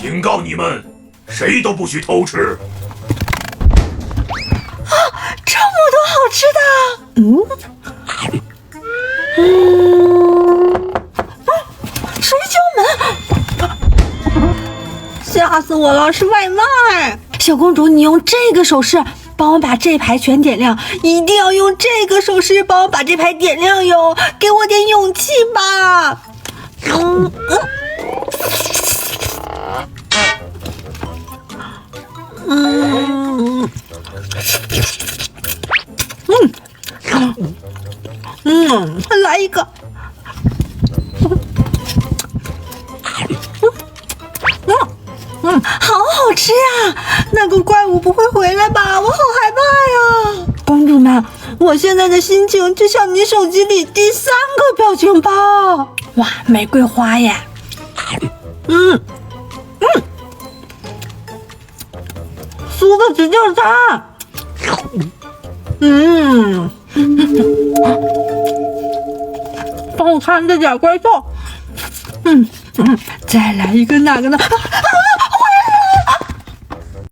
警告你们，谁都不许偷吃。这么多好吃的！谁敲门？吓死我了，是外卖！小公主，你用这个手势帮我把这排全点亮，一定要用这个手势帮我把这排点亮哟！给我点勇气吧！来一个。好好吃啊！那个怪物不会回来吧？我好害怕呀！公主们，我现在的心情就像你手机里第3个表情包。哇，玫瑰花耶！酥的直叫它。帮我看这点怪兽。再来一个哪个呢？